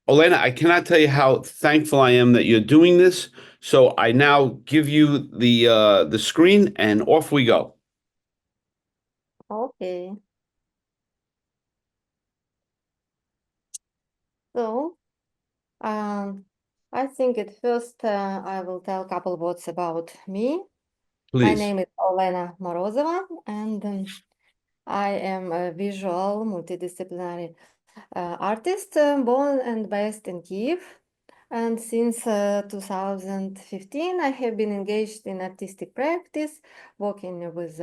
Olena, I cannot tell you how thankful I am that you're doing this. So I now give you the screen and off we go. Okay. So, I think at first I will tell a couple words about me. My Please. name is Olena Morozova, and I am a visual multidisciplinary artist, born and based in Kiev. And since 2015, I have been engaged in artistic practice, working with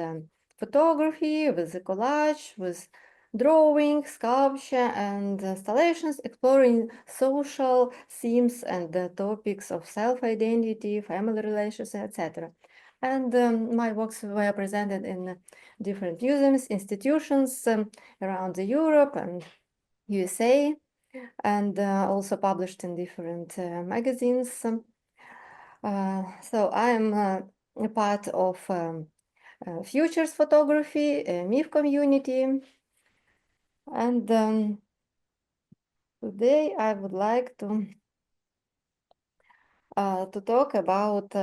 photography, with the collage, with drawing, sculpture, and installations, exploring social themes and the topics of self-identity, family relations, etc. And my works were presented in different museums, institutions around Europe and USA, and also published in different magazines. So I'm a part of Futures Photography, a MIF community, and today I would like to talk about.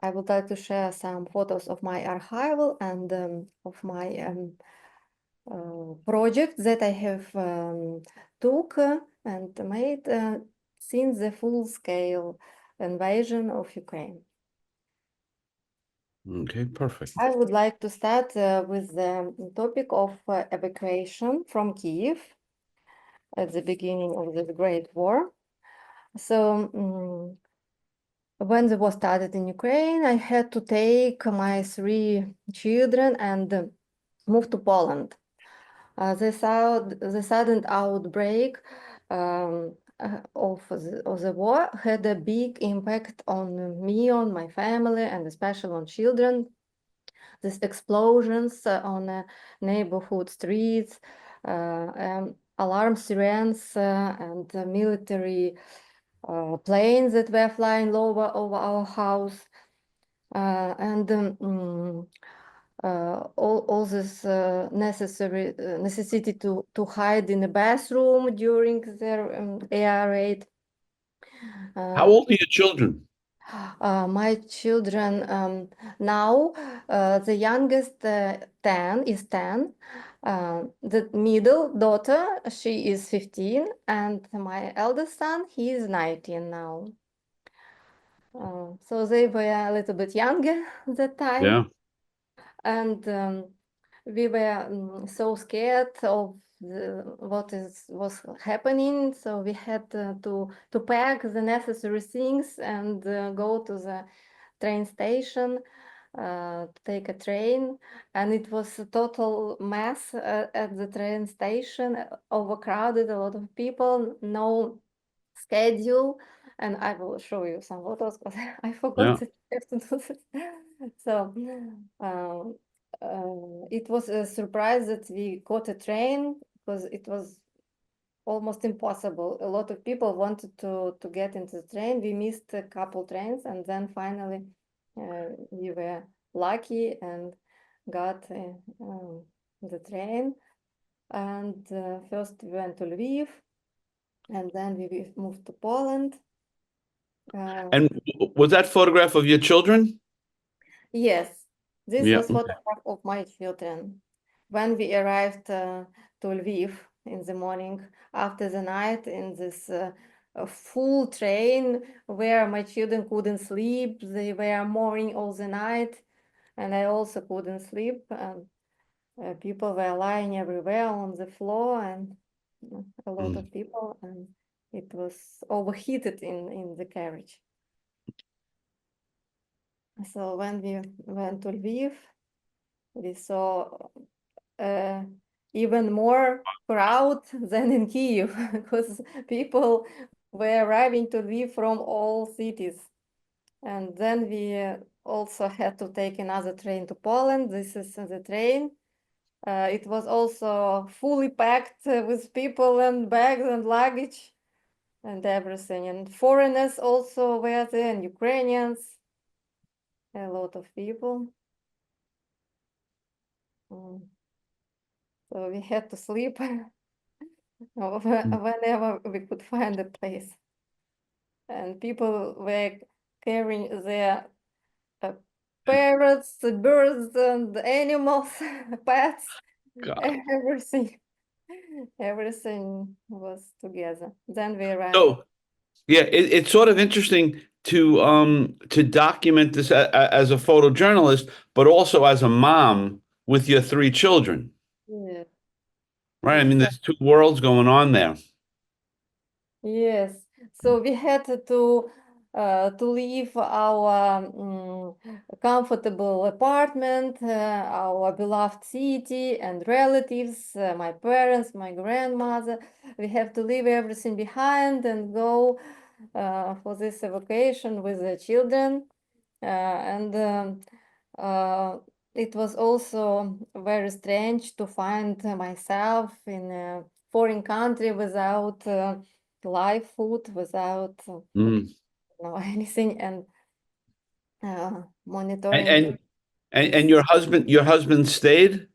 I would like to share some photos of my archival and of my project that I have took and made since the full-scale invasion of Ukraine. Okay, perfect. I would like to start with the topic of evacuation from Kiev at the beginning of the Great War. So when the war started in Ukraine, I had to take my 3 children and move to Poland. The sudden outbreak of the war had a big impact on me, on my family, and especially on children. These explosions on neighborhood streets, alarm sirens, and military planes that were flying low over our house, and all this necessity to hide in the bathroom during their air raid. How old are your children? My children now, the youngest 10 is 10. The middle daughter, she is 15, and my eldest son, he is 19 now. So they were a little bit younger that time. Yeah. And we were so scared of what was happening, so we had to pack the necessary things and go to the train station to take a train, and it was a total mess at the train station, overcrowded, a lot of people, no schedule, and I will show you some photos because I forgot Yeah. that I have to do this. So it was a surprise that we got a train because it was almost impossible. A lot of people wanted to get into the train. We missed a couple trains, and then finally we were lucky and got the train. And first we went to Lviv, and then we moved to Poland. And was that photograph of your children? Yes, this Yeah. was photograph of my children. When we arrived to Lviv in the morning after the night in this full train where my children couldn't sleep, they were mourning all the night, and I also couldn't sleep. And people were lying everywhere on the floor, and a lot Mm. of people, and it was overheated in the carriage. So when we went to Lviv, we saw even more crowd than in Kiev because people were arriving to Lviv from all cities. And then we also had to take another train to Poland. This is the train. It was also fully packed with people and bags and luggage and everything. And foreigners also were there, and Ukrainians, a lot of people. So we had to sleep Mm. whenever we could find a place. And people were carrying their uh, parrots, birds, and animals, pets, God. everything. Everything was together. Then we arrived. So yeah, it's sort of interesting to document this as a photojournalist, but also as a mom with your three children, Yeah. right? I mean, It's there's two worlds going on there. yes. So we had to leave our comfortable apartment, our beloved city and relatives, my parents, my grandmother. We have to leave everything behind and go for this vacation with the children. And uh, it was also very strange to find myself in a foreign country without live food, without Mm. anything, and And, monitoring and and this. your husband stayed?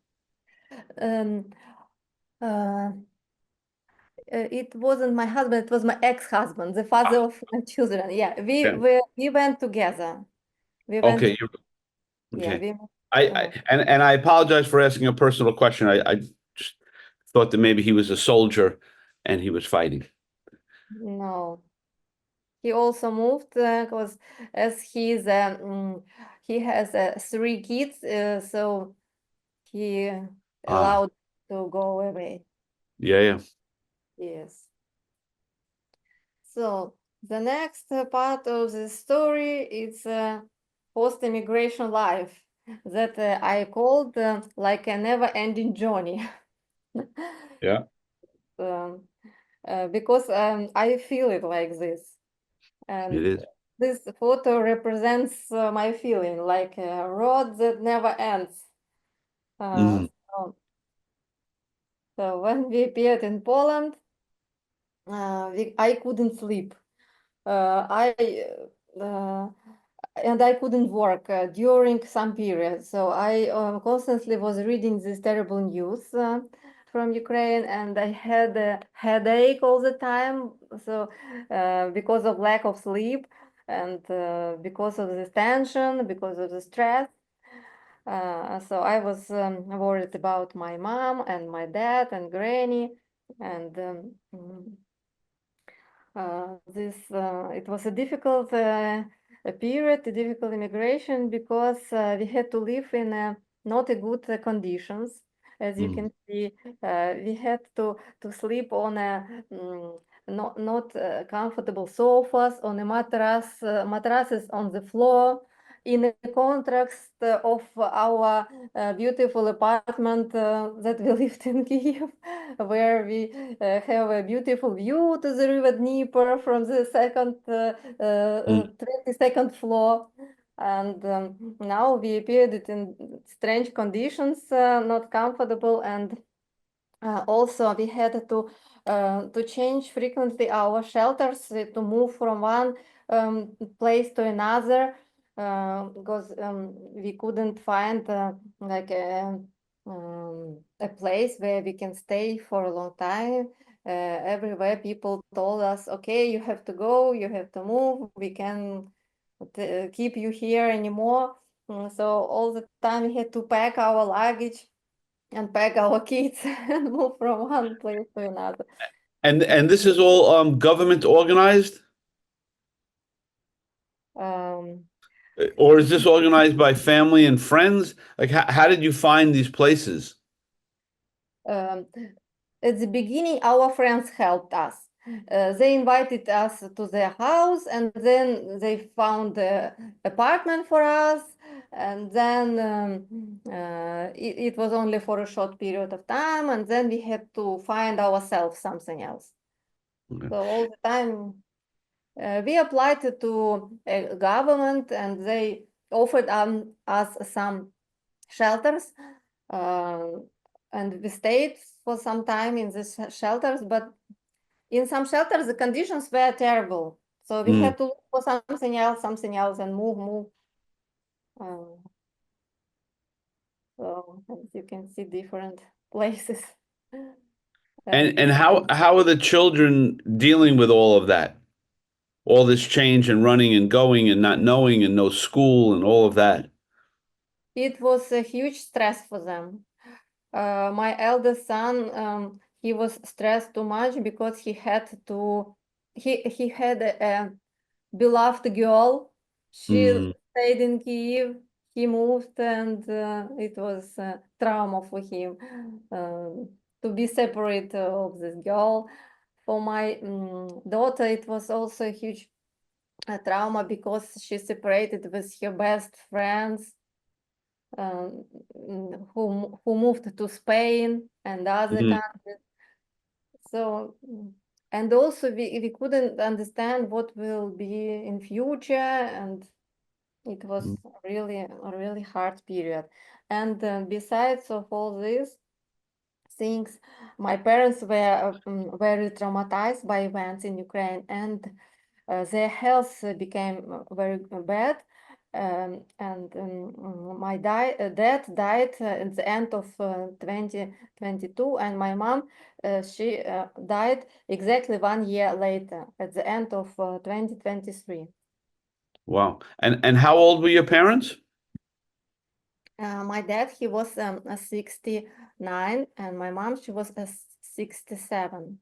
Um, uh, it wasn't my husband; it was my ex-husband, the father Ah, of my children. Yeah, we yeah. we went together. We went. Okay. Yeah, Okay. we. I and I apologize for asking a personal question. I just thought that maybe he was a soldier and he was fighting. No. He also moved because as he has three kids, so he Ah, allowed to go away. yeah, yeah. Yes. So the next part of the story is post-immigration life that I called like a never-ending journey. Yeah, um, because I feel it like this. it And is. this photo represents my feeling like a road that never ends. Uh, Mm, so, so when we appeared in Poland, I couldn't sleep. I uh, and I couldn't work during some period. So I constantly was reading this terrible news from Ukraine, and I had a headache all the time. So because of lack of sleep and because of the tension, because of the stress. So I was worried about my mom and my dad and granny, and this it was a difficult a period, a difficult immigration because we had to live in not a good conditions. As you mm, can see, we had to sleep on a not comfortable sofas, on a mattresses on the floor. In the context of our beautiful apartment that we lived in Kiev, where we have a beautiful view to the river Dnieper from the 22nd floor. And now we appeared in strange conditions, not comfortable, and also we had to change frequently our shelters to move from one place to another because we couldn't find like a place where we can stay for a long time. Everywhere people told us, okay, you have to go, you have to move, we can keep you here anymore. So all the time we had to pack our luggage and pack our kids and move from one place to another. and this is all government organized, Um, or is this organized by family and friends? Like, how did you find these places? um, at the beginning, our friends helped us. They invited us to their house, and then they found an apartment for us. And then it was only for a short period of time, and then we had to find ourselves something else. Okay. So all the time we applied to a government and they offered us some shelters uh, and we stayed for some time in these shelters, but in some shelters the conditions were terrible. So we Mm. had to look for something else and move. Uh, so as you can see, different places. And how are the children dealing with all of that? All this change and running and going and not knowing and no school and all of that. It was a huge stress for them. My eldest son, he was stressed too much because he had a beloved girl. She Mm, stayed in Kiev. He moved, and it was a trauma for him to be separate of this girl. For my daughter, it was also a huge trauma because she separated with her best friends who moved to Spain and other mm, countries. So, and also we couldn't understand what will be in future, and it was mm, really a really hard period. And besides of all these things, my parents were very traumatized by events in Ukraine, and their health became very bad. And my dad died at the end of 2022, and my mom, she died exactly 1 year later, at the end of 2023. wow. And how old were your parents? My dad, he was 69, and my mom, she was 67.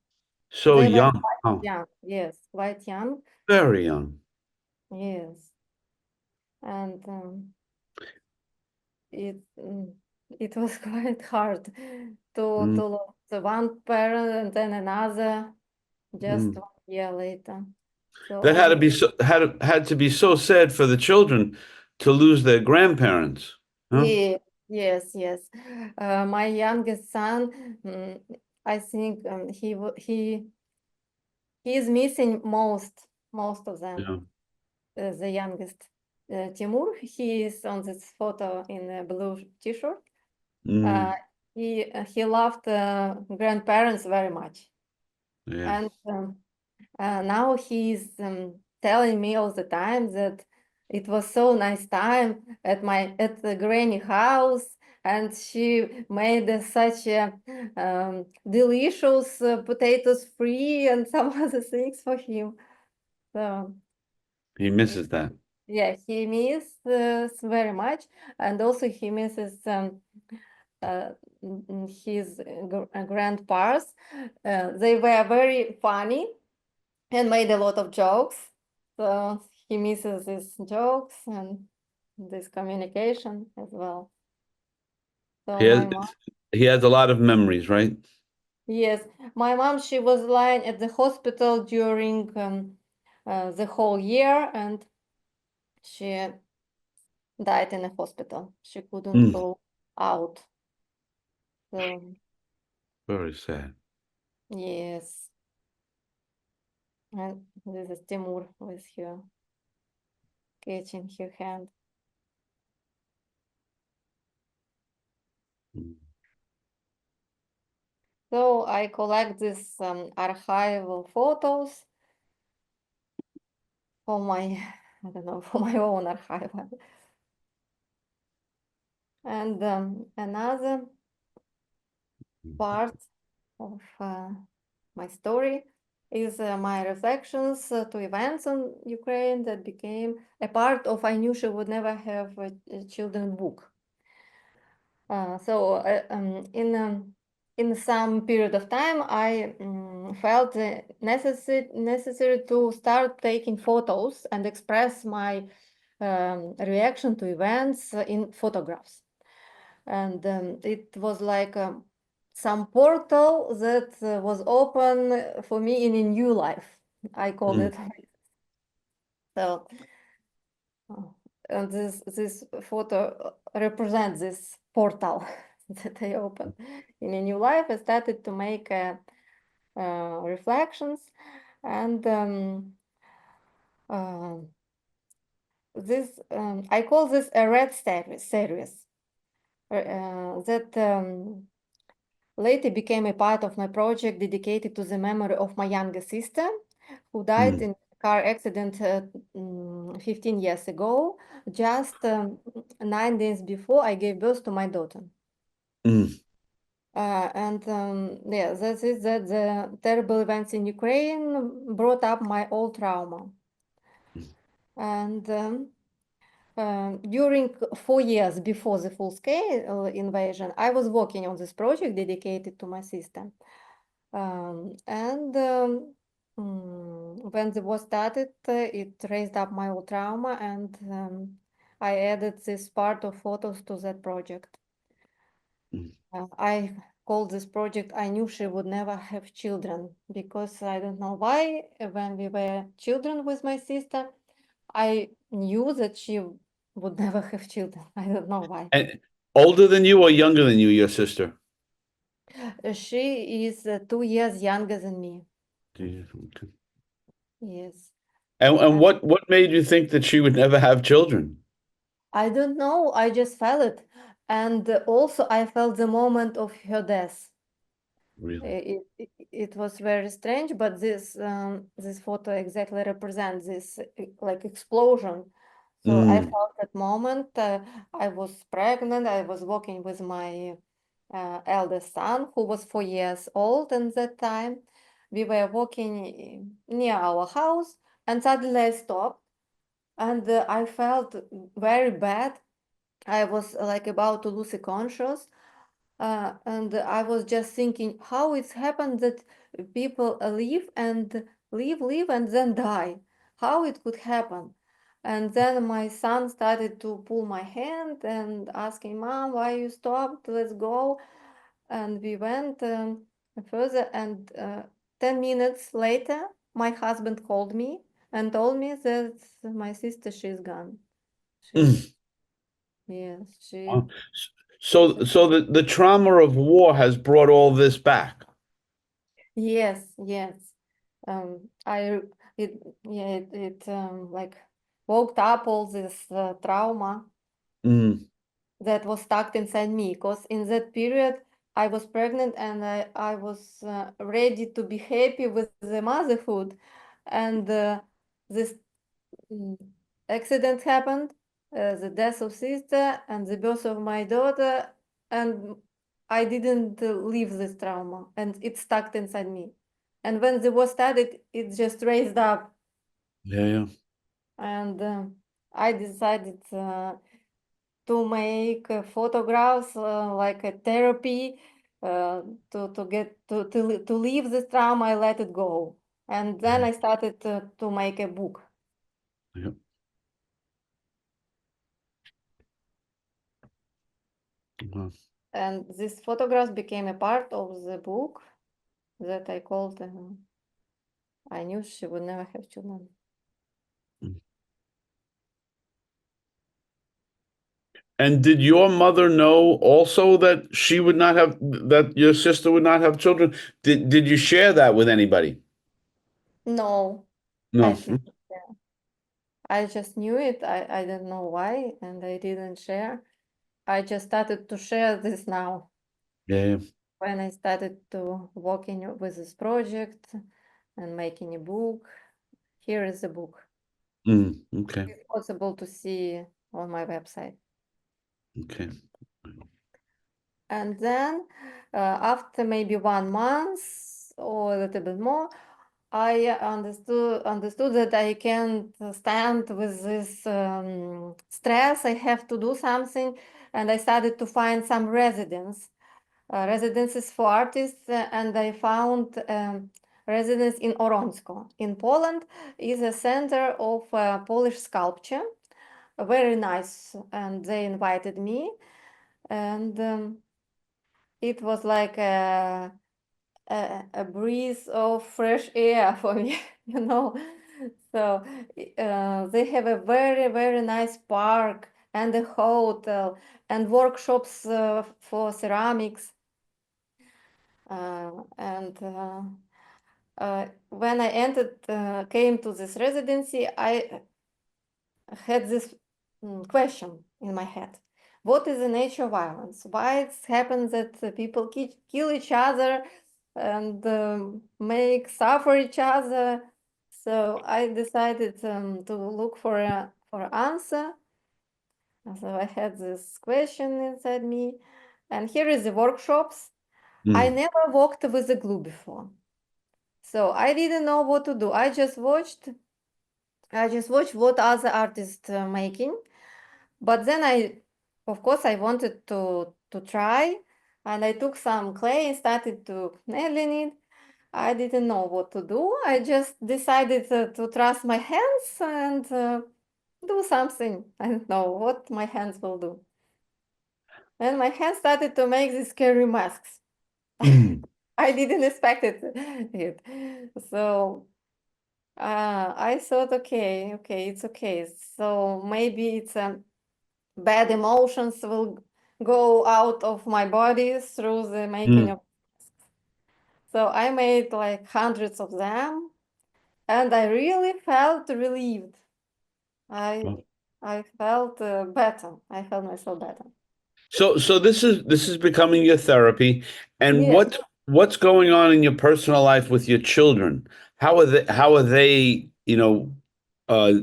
So They were young. quite Oh, young, yes, quite young, very young. yes. And it it was quite hard to Mm, lose the one parent and then another just mm. 1 year later. So That had to I be had to be so sad for the children to lose their grandparents. Huh? yeah, yes. My youngest son, I think he is missing most of them. Yeah. The youngest, Timur, he is on this photo in a blue t-shirt. Uh, Mm, he loved grandparents very much, yeah. and now he's telling me all the time that it was so nice time at the granny house, and she made such a delicious potatoes free and some other things for him. So He misses that. yeah, he misses very much, and also he misses uh, his grandpas. They were very funny and made a lot of jokes. So he misses these jokes and this communication as well. So He has my mom, he has a lot of memories, right? yes, my mom, she was lying at the hospital during the whole year, and she died in a hospital. She couldn't Mm, go out. So very sad. yes, and this is Timur with her catching her hand. Mm, So I collect these archival photos for my, I don't know, for my own archive. And another mm, part of my story is my reflections to events in Ukraine that became a part of I knew she would never have a children book. In some period of time, I felt necessary to start taking photos and express my reaction to events in photographs. And it was like some portal that was open for me in a new life. I called mm. it. So, and this photo represents this portal that I opened in a new life. I started to make reflections, and uh, this I call this a red series that later became a part of my project dedicated to the memory of my younger sister who died Mm, in a car accident 15 years ago, just 9 days before I gave birth to my daughter. mm. Yeah, that is that the terrible events in Ukraine brought up my old trauma. And during 4 years before the full-scale invasion, I was working on this project dedicated to my sister. When the war started, it raised up my old trauma, and I added this part of photos to that project. I called this project I knew she would never have children, because I don't know why, when we were children with my sister, I knew that she would never have children. I don't know why. And older than you or younger than you, your sister? She is 2 years younger than me. Okay. Yes. And what made you think that she would never have children? I don't know. I just felt it. And also, I felt the moment of her death. Really? It was very strange, but this photo exactly represents this like explosion. So I Mm, felt that moment. I was pregnant. I was walking with my eldest son, who was 4 years old at that time. We were walking near our house, and suddenly I stopped, and I felt very bad. I was like about to lose the conscious, and I was just thinking how it's happened that people live and then die. How it could happen? And then my son started to pull my hand and asking, "Mom, why you stopped? Let's go." And we went further. And 10 minutes later, my husband called me and told me that my sister, she's gone. She, mm. yes, she. Wow. So the trauma of war has brought all this back. Yes, yes. I it yeah it like woke up all this trauma Mm, that was stuck inside me, because in that period I was pregnant, and I was ready to be happy with the motherhood, and this mm, accident happened, the death of sister and the birth of my daughter, and I didn't leave this trauma, and it stuck inside me. And when the war started, it just raised up, yeah, yeah. and I decided to make photographs like a therapy, to get to leave this trauma. I let it go, and then I started to make a book. Yeah. Wow. And these photographs became a part of the book that I called I knew she would never have children. Mm. And did your mother know also that she would not have that your sister would not have children? Did you share that with anybody? No, I No. didn't. Yeah. I just knew it. I don't know why, and I didn't share. I just started to share this now Yeah, yeah. when I started to working with this project and making a book. Here is the book. Mm, okay. It's possible to see on my website. Okay. And then after maybe 1 month or a little bit more, I understood that I can't stand with this stress. I have to do something, and I started to find some residences for artists, and I found residence in Oronsko in Poland. Is a center of Polish sculpture, very nice, and they invited me, and it was like a breeze of fresh air for me, you know. So they have a very nice park and a hotel and workshops for ceramics. And when I came to this residency, I had this question in my head. What is the nature of violence? Why it happens that people kill each other and make suffer each other? So I decided to look for an answer. So I had this question inside me, and here is the workshops. I Mm, never worked with a glue before. So I didn't know what to do. I just watched what other artists making. But then of course, I wanted to try, and I took some clay and started to nailing it. I didn't know what to do. I just decided to trust my hands and do something. I don't know what my hands will do. And my hands started to make these scary masks. mm, I didn't expect it. So I thought, okay, it's okay. So maybe it's bad emotions will go out of my body through the making mm. of. So I made like hundreds of them, and I really felt relieved. I I felt better. I felt myself better. So this is becoming your therapy. And Yes. what's going on in your personal life with your children? How are they, uh,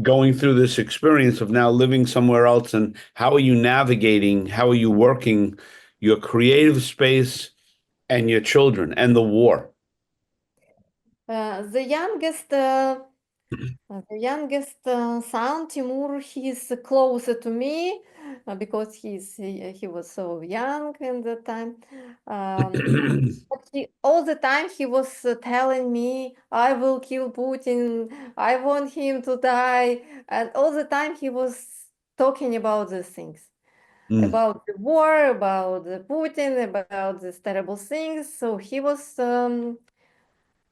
going through this experience of now living somewhere else, and how are you navigating, how are you working your creative space and your children and the war? Uh, the youngest son, Timur, he's closer to me because he was so young in the time. But all the time he was telling me, "I will kill Putin. I want him to die." And all the time he was talking about these things, Mm, about the war, about the Putin, about these terrible things. So he was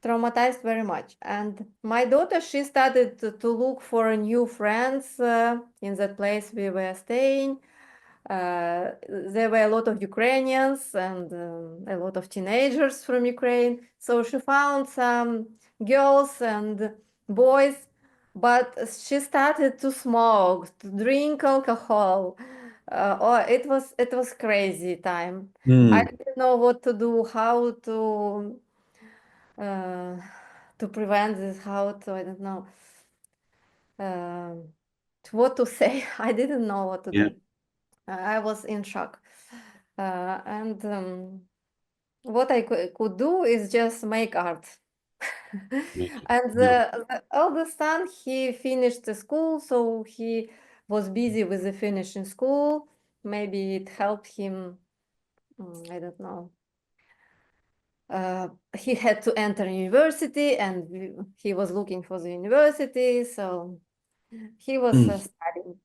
traumatized very much. And my daughter, she started to look for new friends in that place we were staying. There were a lot of Ukrainians and a lot of teenagers from Ukraine. So she found some girls and boys, but she started to smoke, to drink alcohol. It was crazy time. I mm, didn't know what to do, how uh, to prevent this, how to, I don't know, um, what to say. I didn't know what to yeah, do. I was in shock. And what I could do is just make art. make it. And Yeah. the eldest son, he finished the school, so he was busy with the finishing school. Maybe it helped him, I don't know. He had to enter university, and he was looking for the university, so he was Mm. studying.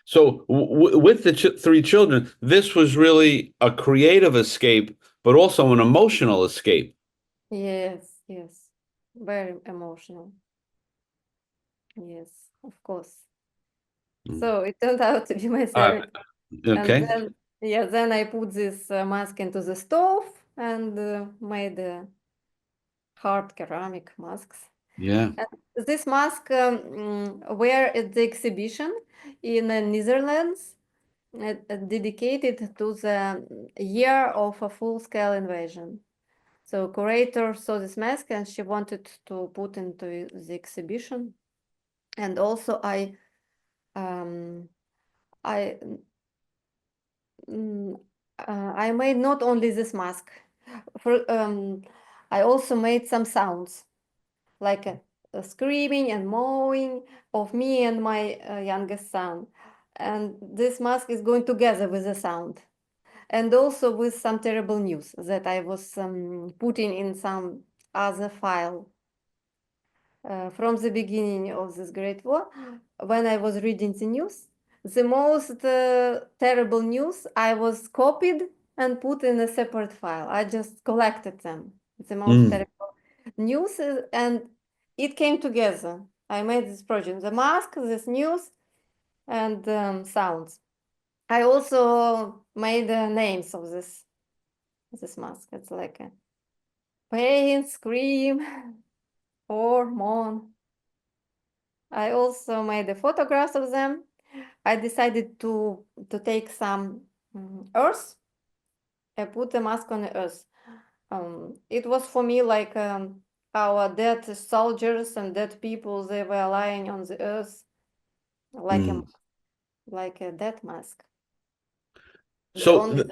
So with the three children, this was really a creative escape, but also an emotional escape. Yes, yes, very emotional. Yes, of course. Mm. So it turned out to be my Uh, therapy. And okay. then, yeah, then I put this mask into the stove and made hard ceramic masks. Yeah. And this mask were at the exhibition in the Netherlands, dedicated to the year of a full-scale invasion. So curator saw this mask and she wanted to put into the exhibition. And also um, I mm, I made not only this mask. For I also made some sounds like a screaming and mowing of me and my youngest son. And this mask is going together with the sound. And also with some terrible news that I was putting in some other file from the beginning of this great war. When I was reading the news, the most terrible news I was copied and put in a separate file. I just collected them, the most Mm. terrible news, and it came together. I made this project, the mask, this news, and sounds. I also made the names of this mask. It's like a pain, scream, or moan. I also made the photographs of them. I decided to take some earth. I put the mask on the earth. It was for me like our dead soldiers and dead people. They were lying on the earth like a Mm. like a dead mask. The So only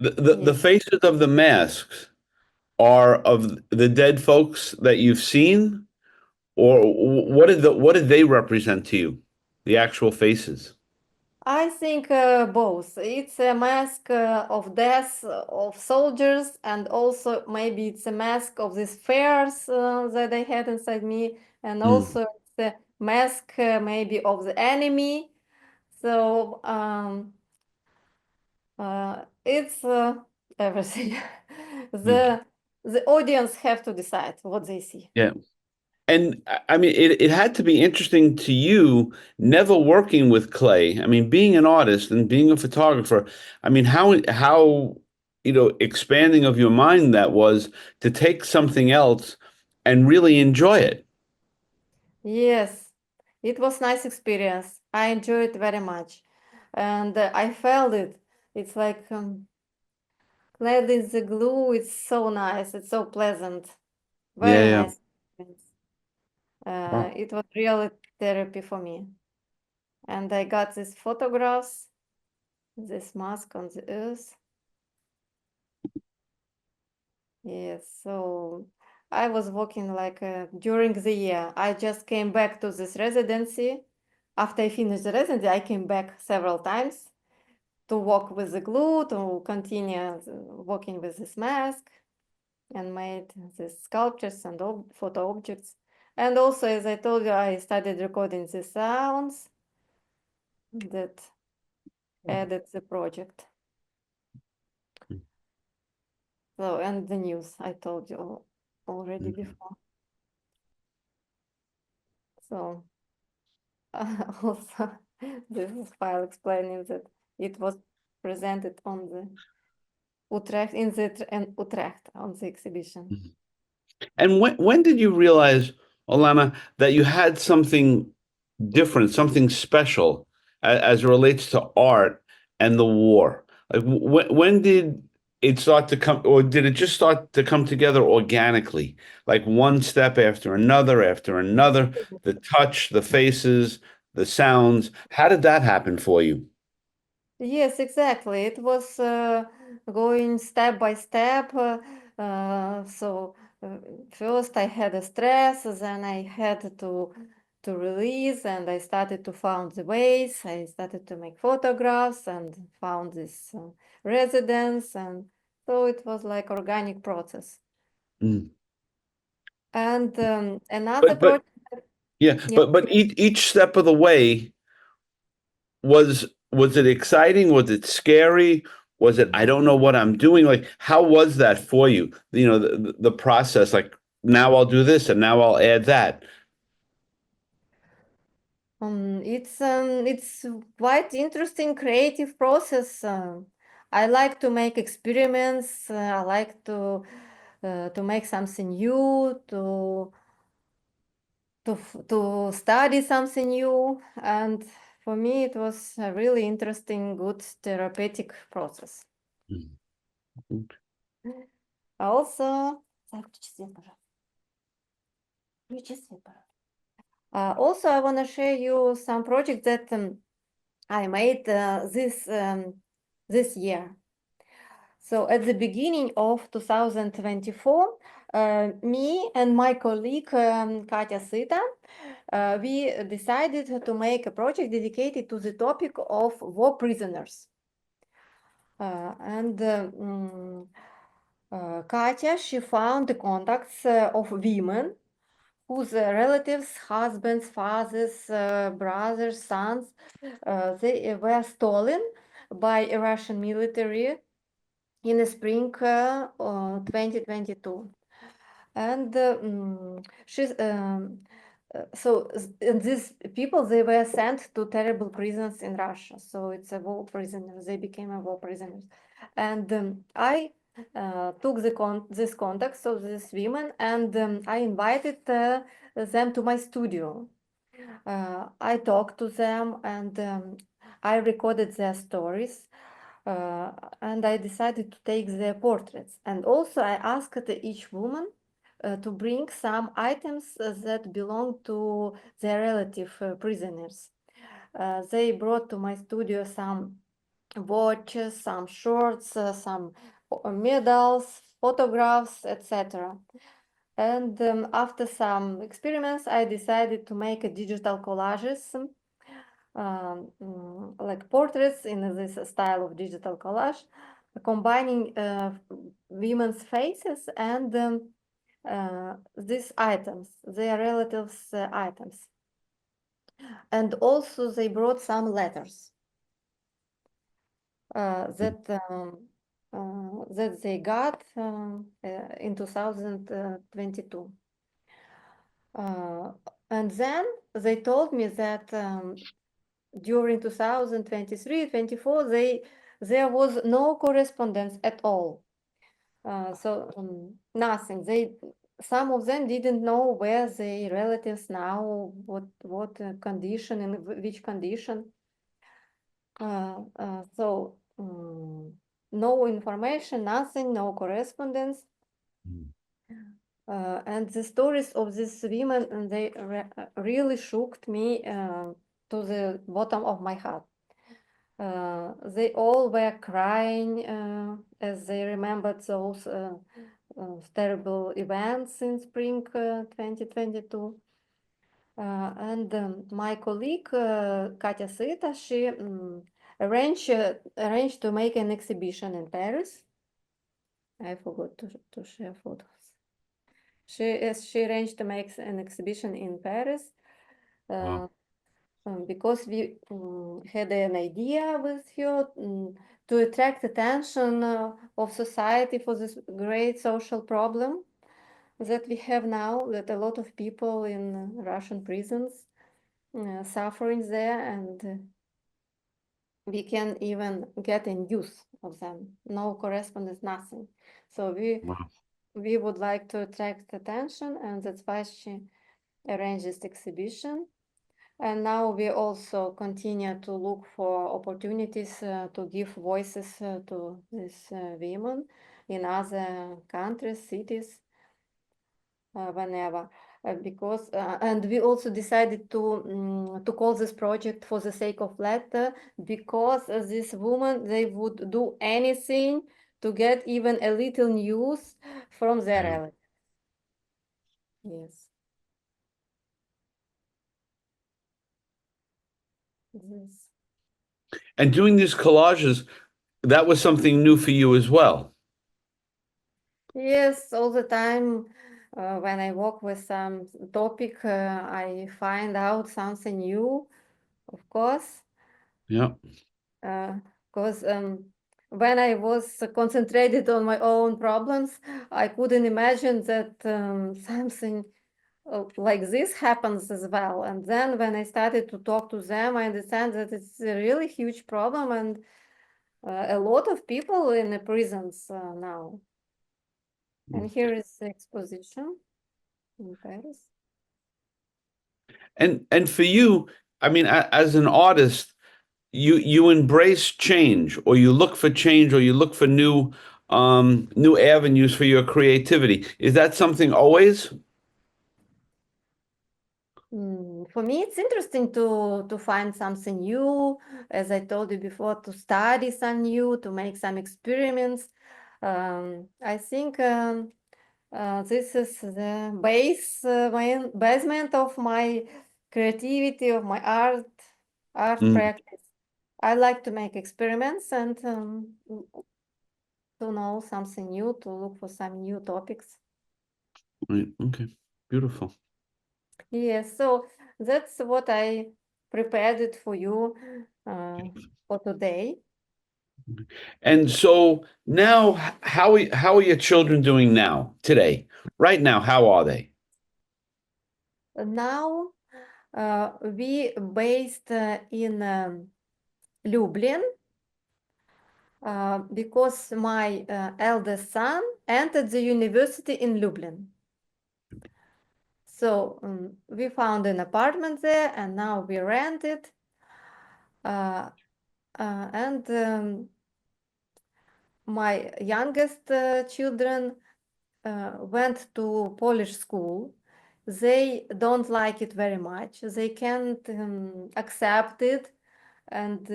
The Yes. faces of the masks are of the dead folks that you've seen, or what did they represent to you? The actual faces. I think both. It's a mask of death of soldiers, and also maybe it's a mask of these fears that I had inside me, and Mm, also it's a mask maybe of the enemy. So it's everything. mm. the the audience have to decide what they see. Yeah. And I mean, it had to be interesting to you never working with clay. I mean, being an artist and being a photographer. I mean, how expanding of your mind that was to take something else and really enjoy it. Yes, it was nice experience. I enjoyed it very much, and I felt it. It's like clad in the glue. It's so nice. It's so pleasant. Yeah, Very yeah. nice experience. Wow. It was really therapy for me. And I got these photographs, this mask on the earth. Yes, so I was working like during the year. I just came back to this residency. After I finished the residency, I came back several times to work with the glue, to continue working with this mask and made these sculptures and photo objects. And also, as I told you, I started recording the sounds that added the project. So, and the news I told you already Mhm. before. So, also, this is file explaining that it was presented on the Utrecht in Utrecht on the exhibition. And when did you realize, Olena, that you had something different, something special as it relates to art and the war? Like when did it start to come, or did it just start to come together organically, like one step after another, the touch, the faces, the sounds? How did that happen for you? Yes, exactly. It was going step by step. So first I had a stress, then I had to release, and I started to find the ways. I started to make photographs and found this residence, and so it was like organic process. Mm. And another But project, yeah, yeah. but each step of the way was it exciting? Was it scary? Was it I don't know what I'm doing? Like how was that for you? The process. Like now I'll do this and now I'll add that. It's quite interesting creative process. I like to make experiments. I like to make something new, to study something new, and for me it was a really interesting, good therapeutic process. Mhm. Also, так, включи свет, пожалуйста. Включи свет, пожалуйста. Also, I want to share you some projects that I made this year. So at the beginning of 2024, me and my colleague Katya Sita, we decided to make a project dedicated to the topic of war prisoners. Katya, she found the contacts of women whose relatives, husbands, fathers, brothers, sons, they were stolen by a Russian military in the spring 2022. And and these people, they were sent to terrible prisons in Russia. So it's a war prisoners. They became a war prisoners. And I took this contacts of these women, and I invited them to my studio. I talked to them, and I recorded their stories, uh, and I decided to take their portraits. And also, I asked each woman to bring some items that belong to their relative prisoners. They brought to my studio some watches, some shorts, some medals, photographs, etc. And after some experiments, I decided to make a digital collages, like portraits in this style of digital collage, combining women's faces and these items, their relatives' items. And also they brought some letters that they got in 2022. And then they told me that during 2023-24, there was no correspondence at all. So nothing. Some of them didn't know where their relatives now, what condition, in which condition. So no information, nothing, no correspondence. And the stories of these women, and they really shocked me to the bottom of my heart. They all were crying as they remembered those terrible events in spring 2022. And my colleague, Katya Sita, she arranged to make an exhibition in Paris. I forgot to share photos. She arranged to make an exhibition in Paris Wow. because we had an idea with her to attract attention of society for this great social problem that we have now, that a lot of people in Russian prisons suffering there, and we can even get a news of them. No correspondence, nothing. So Wow. we would like to attract attention, and that's why she arranged this exhibition. And now we also continue to look for opportunities to give voices to these women in other countries, cities, whenever. Because and we also decided to call this project For the Sake of Letter, because these women, they would do anything to get even a little news from their Yeah. relatives. Yes. Yes. And doing these collages, that was something new for you as well. Yes, all the time when I work with some topic, I find out something new, of course. Yeah. Because when I was concentrated on my own problems, I couldn't imagine that something like this happens as well. And then when I started to talk to them, I understand that it's a really huge problem, and a lot of people in the prisons now. And here is the exposition in Paris. And for you, I mean, as an artist, you embrace change, or you look for change, or you look for new avenues for your creativity. Is that something always? For me, it's interesting to find something new, as I told you before, to study some new, to make some experiments. I think this is the basement of my creativity, of my art Mm, practice. I like to make experiments and to know something new, to look for some new topics. right. Okay. Beautiful. Yes, so that's what I prepared it for you for today. And so now, how are your children doing now, today, right now? How are they? Now we based in Lublin because my eldest son entered the university in Lublin. So we found an apartment there, and now we rent it. And my youngest children went to Polish school. They don't like it very much. They can't accept it, and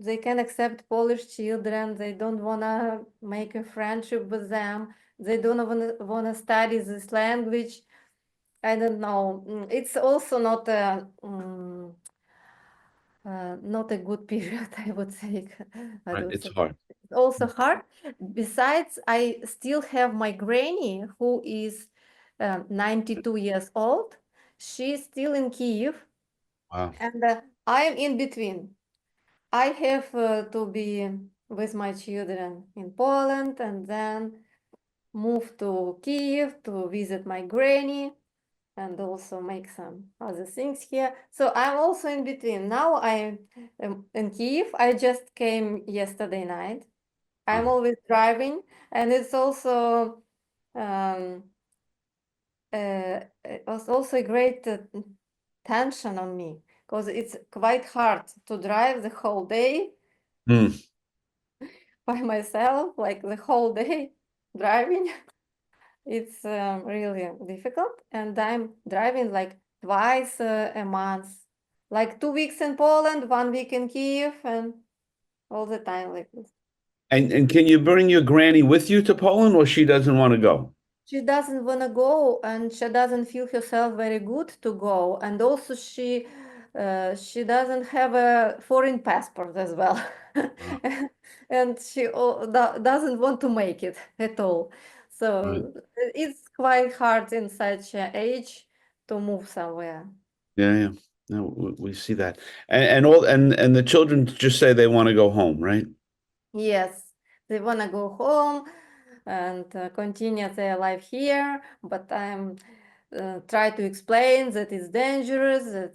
they can accept Polish children. They don't wanna make a friendship with them. They don't wanna study this language. I don't know. It's also not a good period, I would say. I Right. would It's say hard. it's also hard. Besides, I still have my granny who is 92 years old. She's still in Kiev, Wow. and I'm in between. I have to be with my children in Poland and then move to Kiev to visit my granny and also make some other things here. So I'm also in between. Now I am in Kiev. I just came yesterday night. I'm Wow. always driving, and it's also um, it was also a great tension on me because it's quite hard to drive the whole day Hmm. by myself, like the whole day driving. It's really difficult, and I'm driving like twice a month, like 2 weeks in Poland, 1 week in Kiev, and all the time like this. And can you bring your granny with you to Poland, or she doesn't want to go? She doesn't want to go, and she doesn't feel herself very good to go, and also she doesn't have a foreign passport as well, Wow. and she doesn't want to make it at all. Right. So it's quite hard in such an age to move somewhere. Yeah, yeah. No, we see that. And the children just say they want to go home, right? Yes, they want to go home and continue their life here, but I'm try to explain that it's dangerous, that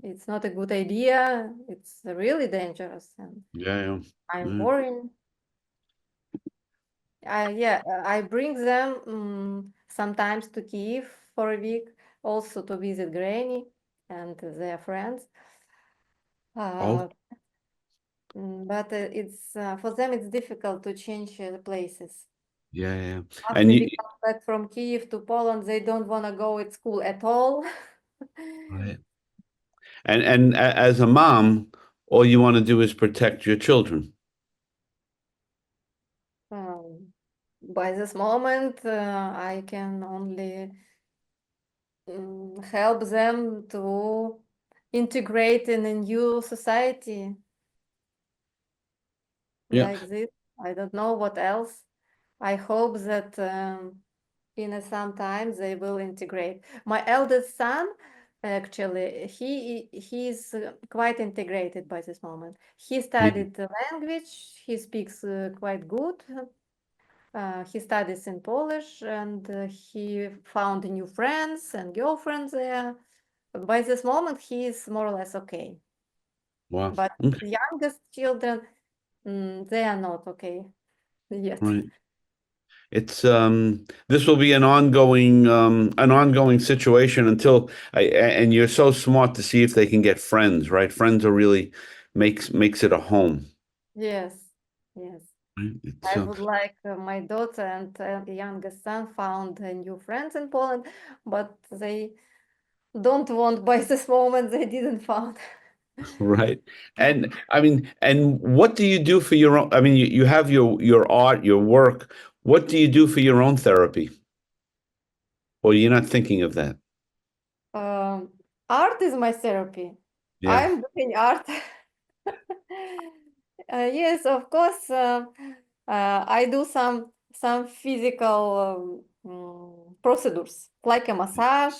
it's not a good idea. It's really dangerous, and Yeah, yeah. I'm Yeah. worried. I bring them sometimes to Kiev for a week, also to visit Granny and their friends. Oh, Uh, but it's for them it's difficult to change places. yeah, yeah. And After you, we come back from Kiev to Poland, they don't want to go at school at all. right. As a mom, all you want to do is protect your children. By this moment, I can only help them to integrate in a new society Yeah. like this. I don't know what else. I hope that in some time they will integrate. My eldest son, actually, he's quite integrated by this moment. He Yeah. studied the language. He speaks quite good. He studies in Polish, and he found new friends and girlfriends there. By this moment, he is more or less okay. Wow. But Okay. the youngest children, they are not okay yet. Right. It's this will be an ongoing situation until and you're so smart to see if they can get friends, right? Friends are really makes it a home. Yes, yes. Right? It's I would like my daughter and youngest son found new friends in Poland, but they don't want by this moment they didn't found. right. And I mean, and what do you do for your own? I mean, you have your art, your work. What do you do for your own therapy? Or you're not thinking of that? Um, Art is my therapy. Yeah. I'm doing art. Yes, of course. I do some physical procedures like a massage.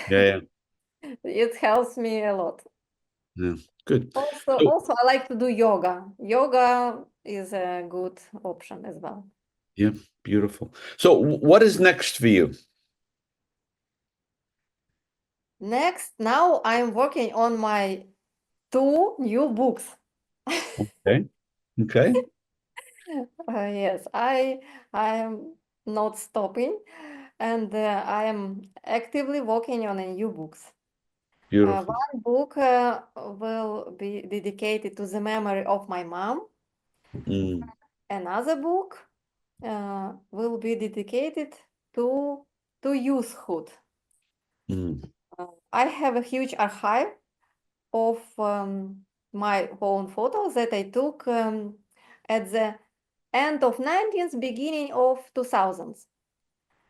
Yeah, yeah, It helps me a lot. yeah. Good. Also, So, also I like to do yoga. Yoga is a good option as well. yeah, beautiful. So, what is next for you? Next, now I'm working on my 2 new books. Okay. Okay. Yes, I am not stopping, and I am actively working on a new books. Beautiful. One book will be dedicated to the memory of my mom. Mm, Another book will be dedicated to to youthhood. mm, I have a huge archive of my own photos that I took at the end of 19th, beginning of 2000s,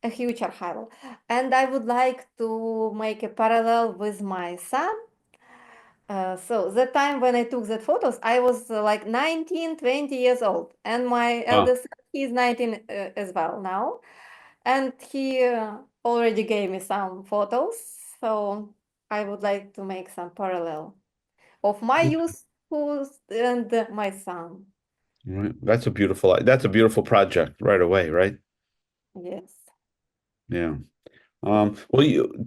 a huge archival. And I would like to make a parallel with my son. So the time when I took that photos, I was like 19, 20 years old. And my Wow. eldest son, he's 19 as well now. And he already gave me some photos. So I would like to make some parallel of my youth and my son. Right. That's a beautiful project right away, right? Yes. Yeah. Well,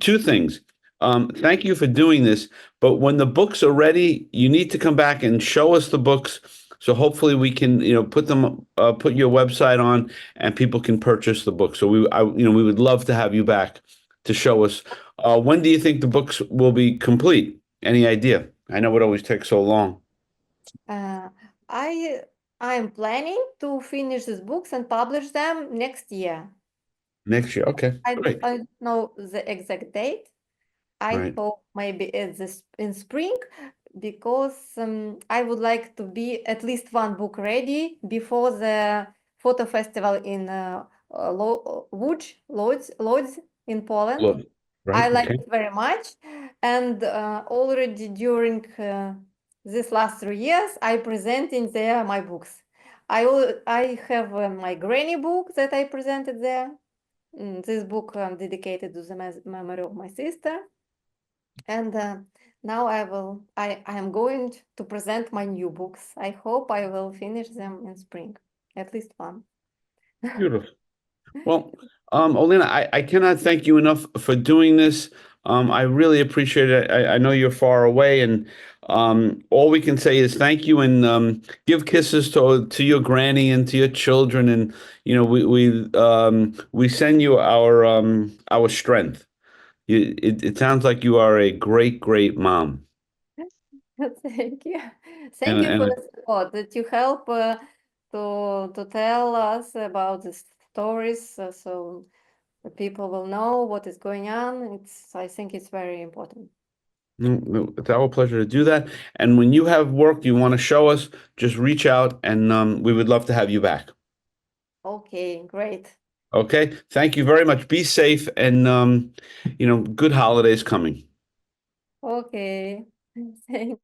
two things. Thank you for doing this, but when the books are ready, you need to come back and show us the books. So hopefully we can, put your website on and people can purchase the book. So we would love to have you back to show us. When do you think the books will be complete? Any idea? I know it always takes so long. Uh, I I am planning to finish these books and publish them next year. Next year. Okay, great. I don't know the exact date. I Right. hope maybe in spring because I would like to be at least one book ready before the photo festival in Lodz in Poland. Look. Right. I like Okay. it very much, and already during these last 3 years, I present in there my books. I have my granny book that I presented there. This book dedicated to the memory of my sister. And now I am going to present my new books. I hope I will finish them in spring, at least one. Beautiful. Well, Olena, I cannot thank you enough for doing this. I really appreciate it. I know you're far away, and all we can say is thank you and give kisses to your granny and to your children. And we send you our strength. It sounds like you are a great, great mom. Thank you. And Thank you for and the support that you help to tell us about the stories so the people will know what is going on. I think it's very important. no, it's our pleasure to do that. And when you have work you want to show us, just reach out, and we would love to have you back. Okay, great. Okay. Thank you very much. Be safe and good holidays coming. Okay. Thank